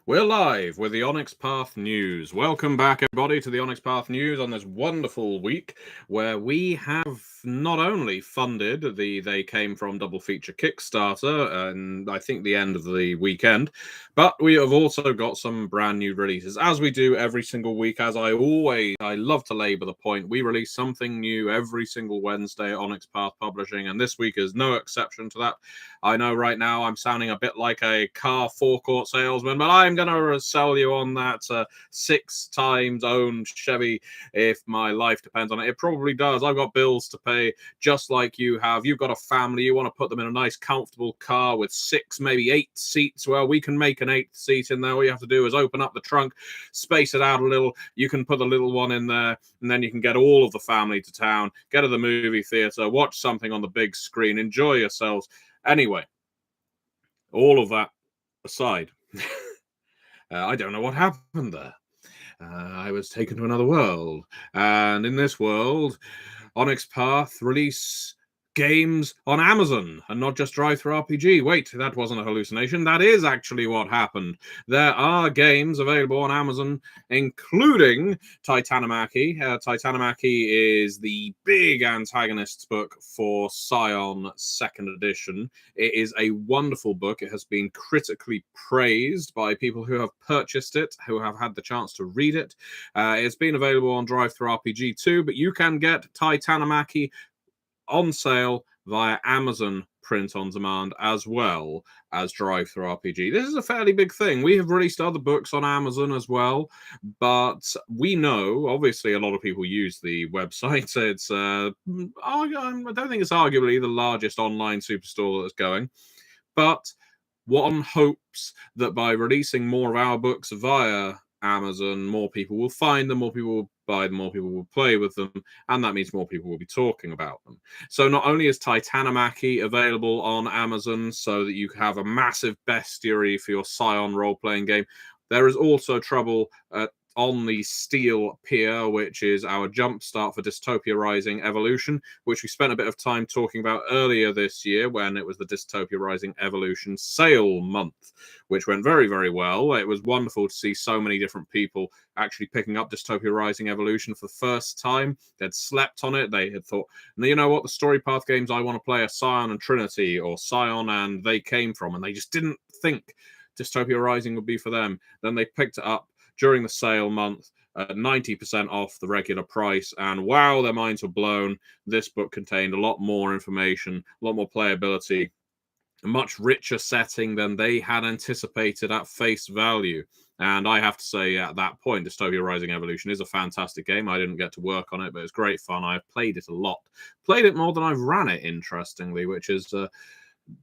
We're live with the Onyx Path News. Welcome back, everybody, to the Onyx Path News on this wonderful week where we have not only funded the They Came From double feature Kickstarter, and I think the end of the weekend, but we have also got some brand new releases. As we do every single week, as I love to labour the point, we release something new every single Wednesday at Onyx Path Publishing, and this week is no exception to that. I know right now I'm sounding a bit like a car forecourt salesman, but I'm going to sell you on that 6 times owned Chevy if my life depends on it. It probably does. I've got bills to pay just like you have. You've got a family. You want to put them in a nice, comfortable car with 6, maybe 8 seats. Well, we can make an 8th seat in there. All you have to do is open up the trunk, space it out a little. You can put the little one in there, and then you can get all of the family to town, get to the movie theater, watch something on the big screen, enjoy yourselves. Anyway, all of that aside, I don't know what happened there. I was taken to another world, and in this world, Onyx Path release games on Amazon and not just Drive-Thru RPG. Wait, that wasn't a hallucination. That is actually what happened. There are games available on Amazon, including Titanomachy. Titanomachy is the big antagonists book for Scion 2nd edition. It is a wonderful book. It has been critically praised by people who have purchased it, who have had the chance to read it. It's been available on Drive-Thru RPG too, but you can get Titanomachy on sale via Amazon print on demand as well as Drive-Thru RPG. This is a fairly big thing. We have released other books on Amazon as well, but we know, obviously, a lot of people use the website. It's, I don't think it's arguably the largest online superstore that's going, but one hopes that by releasing more of our books via Amazon, more people will find them, more people will buy them, more people will play with them, and that means more people will be talking about them. So not only is Titanomachy available on Amazon so that you have a massive bestiary for your Scion role-playing game, there is also trouble on the Steel Pier, which is our jumpstart for Dystopia Rising Evolution, which we spent a bit of time talking about earlier this year when it was the Dystopia Rising Evolution sale month, which went very, very well. It was wonderful to see so many different people actually picking up Dystopia Rising Evolution for the first time. They'd slept on it. They had thought, you know what, the story path games I want to play are Scion and Trinity, or Scion and They Came From, and they just didn't think Dystopia Rising would be for them. Then they picked it up during the sale month at 90% off the regular price, and wow, their minds were blown. This book contained a lot more information, a lot more playability, a much richer setting than they had anticipated at face value. And I have to say, at that point, Dystopia Rising Evolution is a fantastic game. I didn't get to work on it, but it's great fun. I've played it a lot. Played it more than I've ran it, interestingly, which is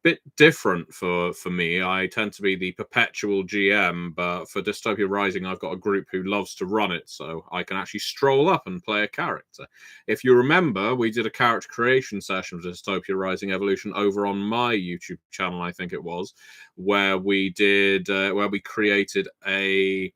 bit different for me. I tend to be the perpetual GM, but for Dystopia Rising, I've got a group who loves to run it, so I can actually stroll up and play a character. If you remember, we did a character creation session for Dystopia Rising Evolution over on my YouTube channel, I think it was, where we did where we created a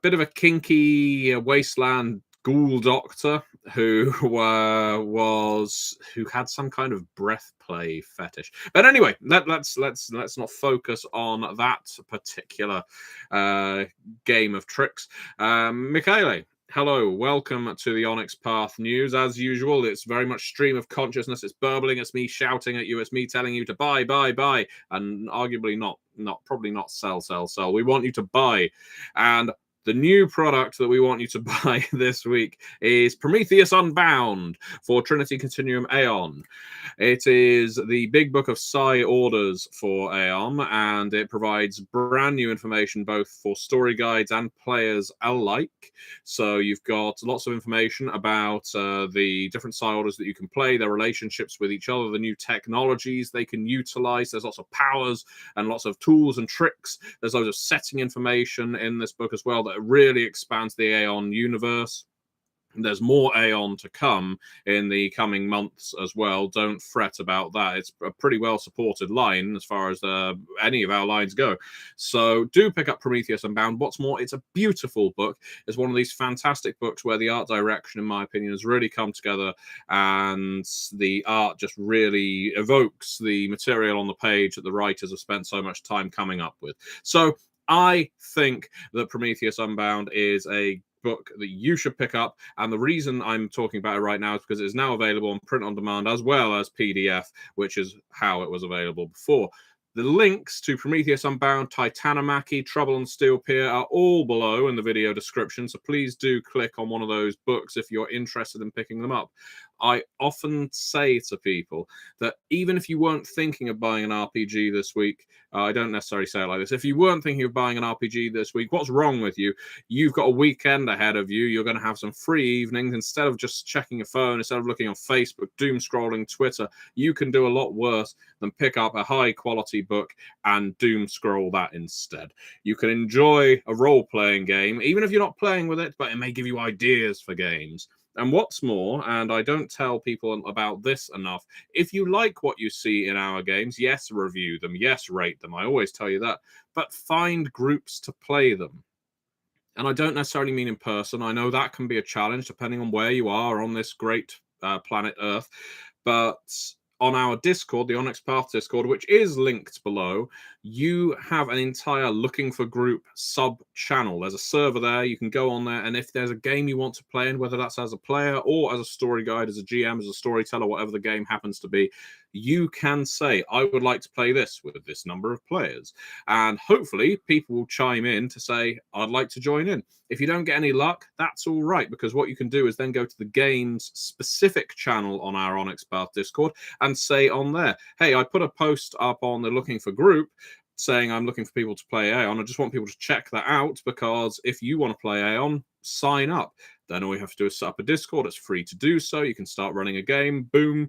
bit of a kinky wasteland ghoul doctor who had some kind of breath play fetish. But anyway, let's not focus on that particular game of tricks. Michele, hello, welcome to the Onyx Path News. As usual, it's very much stream of consciousness. It's burbling. It's me shouting at you. It's me telling you to buy, and arguably probably not sell. We want you to buy. And the new product that we want you to buy this week is Prometheus Unbound for Trinity Continuum Aeon. It is the big book of Psi orders for Aeon, and it provides brand new information both for story guides and players alike. So you've got lots of information about the different Psi orders that you can play, their relationships with each other, the new technologies they can utilize. There's lots of powers and lots of tools and tricks. There's loads of setting information in this book as well that really expands the Aeon universe. There's more Aeon to come in the coming months as well. Don't fret about that. It's a pretty well-supported line as far as any of our lines go. So do pick up Prometheus Unbound. What's more, it's a beautiful book. It's one of these fantastic books where the art direction, in my opinion, has really come together, and the art just really evokes the material on the page that the writers have spent so much time coming up with. So I think that Prometheus Unbound is a book that you should pick up, and the reason I'm talking about it right now is because it is now available on print on demand as well as PDF, which is how it was available before. The links to Prometheus Unbound, Titanomachy, Trouble on Steel Pier are all below in the video description, so please do click on one of those books if you're interested in picking them up. I often say to people that even if you weren't thinking of buying an RPG this week, I don't necessarily say it like this, if you weren't thinking of buying an RPG this week, what's wrong with you? You've got a weekend ahead of you. You're going to have some free evenings. Instead of just checking your phone, instead of looking on Facebook, doom scrolling Twitter, you can do a lot worse than pick up a high quality book and doom scroll that instead. You can enjoy a role-playing game, even if you're not playing with it, but it may give you ideas for games. And what's more, and I don't tell people about this enough, if you like what you see in our games, yes, review them, yes, rate them. I always tell you that, but find groups to play them. And I don't necessarily mean in person. I know that can be a challenge depending on where you are on this great planet Earth. But on our Discord, the Onyx Path Discord, which is linked below, you have an entire looking for group sub-channel. There's a server there. You can go on there, and if there's a game you want to play in, whether that's as a player or as a story guide, as a GM, as a storyteller, whatever the game happens to be, you can say, I would like to play this with this number of players. And hopefully people will chime in to say, I'd like to join in. If you don't get any luck, that's all right, because what you can do is then go to the game's specific channel on our Onyx Path Discord and say on there, hey, I put a post up on the looking for group saying I'm looking for people to play Aeon. I just want people to check that out, because if you want to play Aeon, sign up. Then all you have to do is set up a Discord. It's free to do so. You can start running a game. Boom.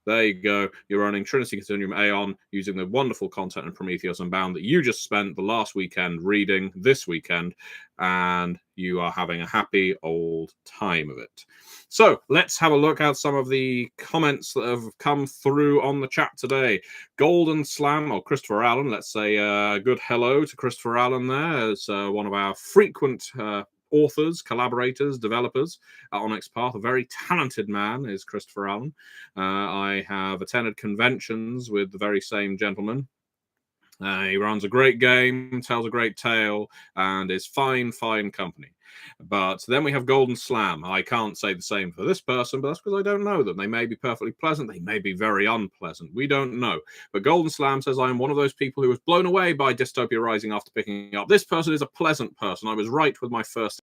There you go. You're running Trinity Continuum Aeon using the wonderful content in Prometheus Unbound that you just spent the last weekend reading this weekend, and you are having a happy old time of it. So let's have a look at some of the comments that have come through on the chat today. Golden Slam, or Christopher Allen, let's say a good hello to Christopher Allen there, as one of our frequent authors, collaborators, developers at Onyx Path. A very talented man is Christopher Allen. I have attended conventions with the very same gentleman. He runs a great game, tells a great tale, and is fine company. But then we have Golden Slam. I can't say the same for this person, but that's because I don't know them. They may be perfectly pleasant. They may be very unpleasant. We don't know. But Golden Slam says, I am one of those people who was blown away by Dystopia Rising after picking up. This person is a pleasant person. I was right with my first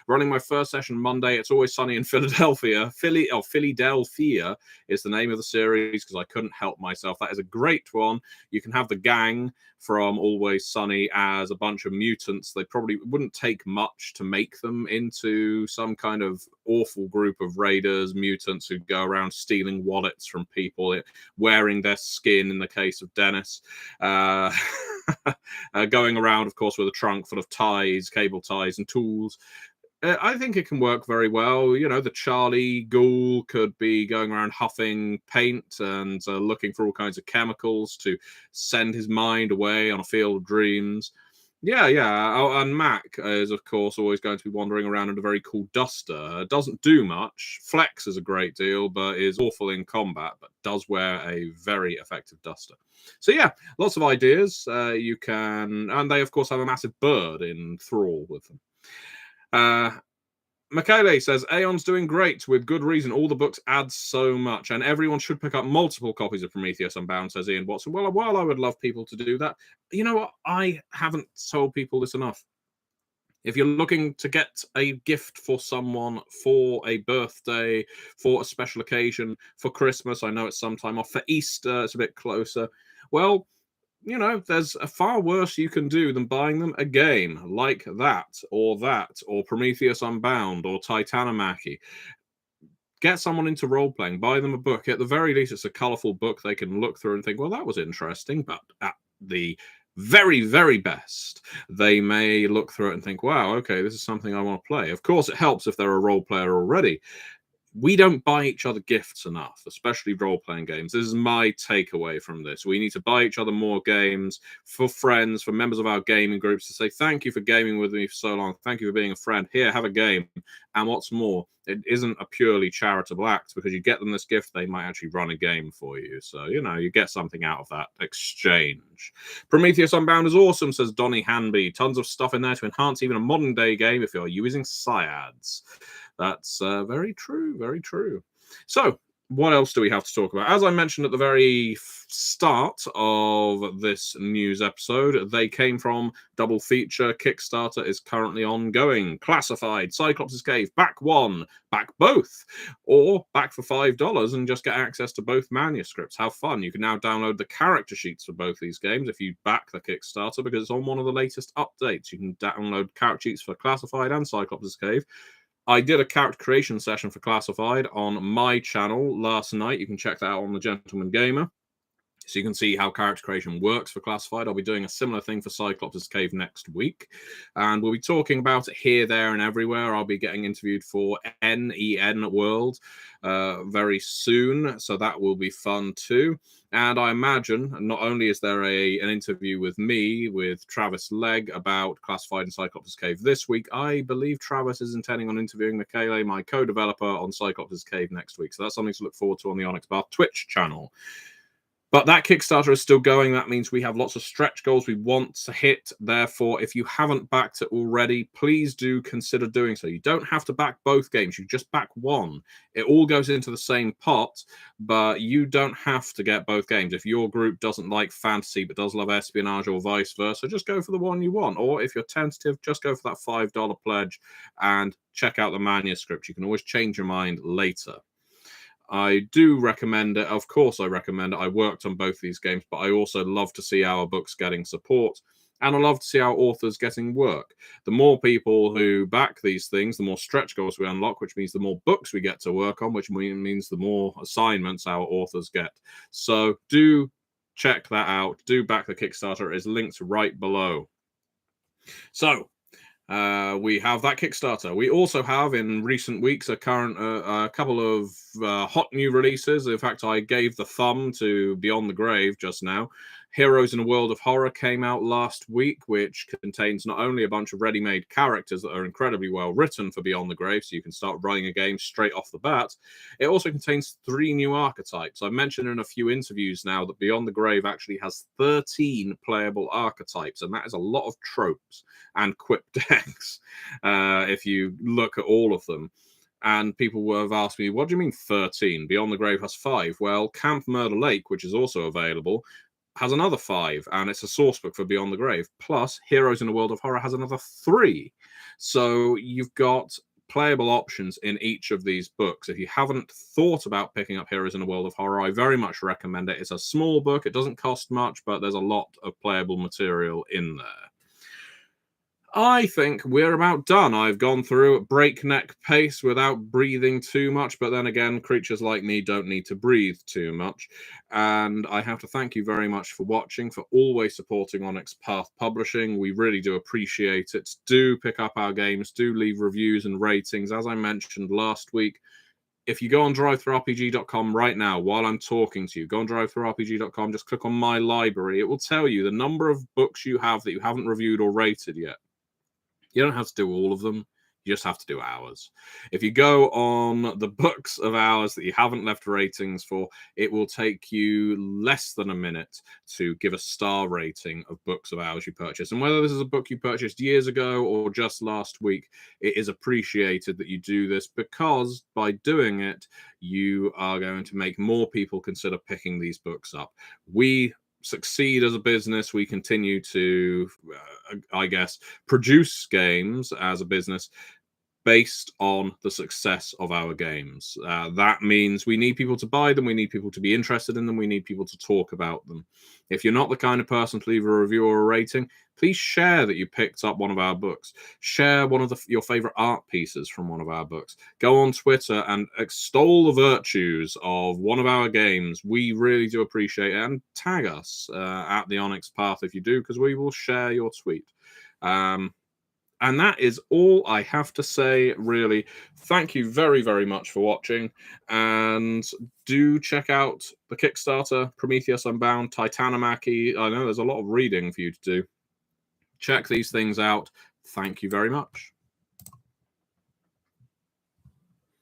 running my first session Monday. It's Always Sunny in Philadelphia. Philadelphia is the name of the series, because I couldn't help myself. That is a great one. You can have the gang from Always Sunny as a bunch of mutants. They probably wouldn't take much to make them into some kind of awful group of raiders, mutants who go around stealing wallets from people, wearing their skin in the case of Dennis. Going around, of course, with a trunk full of ties, cable ties, and tools. I think it can work very well. You know, the Charlie Ghoul could be going around huffing paint and looking for all kinds of chemicals to send his mind away on a field of dreams. Yeah. Oh, and Mac is, of course, always going to be wandering around in a very cool duster. Doesn't do much. Flexes a great deal, but is awful in combat, but does wear a very effective duster. So yeah, lots of ideas you can... And they, of course, have a massive bird in thrall with them. Michele says, Aeon's doing great, with good reason. All the books add so much, and everyone should pick up multiple copies of Prometheus Unbound, says Ian Watson. Well, while I would love people to do that, you know what? I haven't told people this enough. If you're looking to get a gift for someone, for a birthday, for a special occasion, for Christmas, I know it's sometime off, for Easter, it's a bit closer. Well, you know, there's a far worse you can do than buying them a game like that, or Prometheus Unbound, or Titanomachy. Get someone into role-playing, buy them a book. At the very least, it's a colourful book they can look through and think, well, that was interesting. But at the very, very best, they may look through it and think, wow, okay, this is something I want to play. Of course, it helps if they're a role player already. we don't buy each other gifts enough, especially role-playing games. This is my takeaway from this. We need to buy each other more games for friends, for members of our gaming groups, to say, thank you for gaming with me for so long. Thank you for being a friend. Here, have a game. And what's more, it isn't a purely charitable act, because you get them this gift, they might actually run a game for you. So, you get something out of that exchange. Prometheus Unbound is awesome, says Donny Hanby. Tons of stuff in there to enhance even a modern-day game if you're using syads. That's very true, very true. So, what else do we have to talk about? As I mentioned at the very start of this news episode, they came from Double Feature. Kickstarter is currently ongoing. Classified, Cyclops' Cave, back one, back both, or back for $5 and just get access to both manuscripts. How fun. You can now download the character sheets for both these games if you back the Kickstarter, because it's on one of the latest updates. You can download character sheets for Classified and Cyclops' Cave. I did a character creation session for Classified on my channel last night. You can check that out on the Gentleman Gamer, so you can see how character creation works for Classified. I'll be doing a similar thing for Cyclops' Cave next week, and we'll be talking about it here, there, and everywhere. I'll be getting interviewed for NEN World very soon, so that will be fun too. And I imagine not only is there an interview with me, with Travis Legg, about Classified and Cyclops' Cave this week, I believe Travis is intending on interviewing Michele, my co-developer, on Cyclops' Cave next week. So that's something to look forward to on the Onyx Path Twitch channel. But that Kickstarter is still going. That means we have lots of stretch goals we want to hit. Therefore, if you haven't backed it already, please do consider doing so. You don't have to back both games. You just back one. It all goes into the same pot, but you don't have to get both games. If your group doesn't like fantasy but does love espionage, or vice versa, just go for the one you want. Or if you're tentative, just go for that $5 pledge and check out the manuscript. You can always change your mind later. I do recommend it. Of course, I recommend it. I worked on both these games, but I also love to see our books getting support, and I love to see our authors getting work. The more people who back these things, the more stretch goals we unlock, which means the more books we get to work on, which means the more assignments our authors get. So do check that out. Do back the Kickstarter. It is linked right below. So, we have that Kickstarter. We also have, in recent weeks, a couple of hot new releases. In fact, I gave the thumb to Beyond the Grave just now. Heroes in a World of Horror came out last week, which contains not only a bunch of ready-made characters that are incredibly well written for Beyond the Grave, so you can start running a game straight off the bat, it also contains 3 new archetypes. I've mentioned in a few interviews now that Beyond the Grave actually has 13 playable archetypes, and that is a lot of tropes and quip decks if you look at all of them. And people have asked me, what do you mean 13? Beyond the Grave has 5. Well, Camp Murder Lake, which is also available, has another 5, and it's a source book for Beyond the Grave. Plus, Heroes in a World of Horror has another 3. So you've got playable options in each of these books. If you haven't thought about picking up Heroes in a World of Horror, I very much recommend it. It's a small book. It doesn't cost much, but there's a lot of playable material in there. I think we're about done. I've gone through at breakneck pace without breathing too much, but then again, creatures like me don't need to breathe too much. And I have to thank you very much for watching, for always supporting Onyx Path Publishing. We really do appreciate it. Do pick up our games, do leave reviews and ratings. As I mentioned last week, if you go on drivethroughrpg.com right now, while I'm talking to you, go on drivethroughrpg.com, just click on My Library. It will tell you the number of books you have that you haven't reviewed or rated yet. You don't have to do all of them. You just have to do ours. If you go on the books of ours that you haven't left ratings for, it will take you less than a minute to give a star rating of books of ours you purchased. And whether this is a book you purchased years ago or just last week, it is appreciated that you do this, because by doing it, you are going to make more people consider picking these books up. We succeed as a business. We continue to, I guess, produce games as a business based on the success of our games. That means we need people to buy them, we need people to be interested in them, we need people to talk about them. If you're not the kind of person to leave a review or a rating, please share that you picked up one of our books. Share one of your favorite art pieces from one of our books. Go on Twitter and extol the virtues of one of our games. We really do appreciate it. And tag us at the Onyx Path if you do, because we will share your tweet. And that is all I have to say, really. Thank you very, very much for watching. And do check out the Kickstarter, Prometheus Unbound, Titanomachy. I know there's a lot of reading for you to do. Check these things out. Thank you very much.